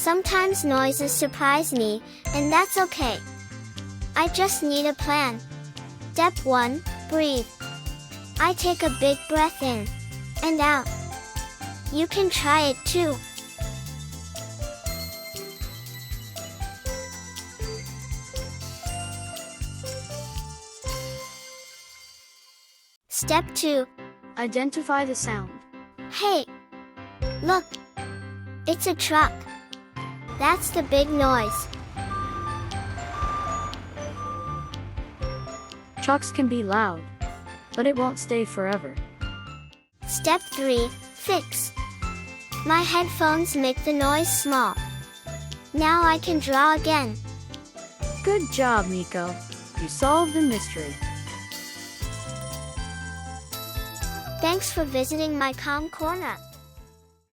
Sometimes noises surprise me, and that's okay. I just need a plan. Step 1, breathe. I take a big breath in and out. You can try it too. Step 2. Identify the sound. Hey! Look! It's a truck. That's the big noise. Trucks can be loud, but it won't stay forever. Step 3. Fix. My headphones make the noise small. Now I can draw again. Good job, Miko. You solved the mystery. Thanks for visiting my calm corner.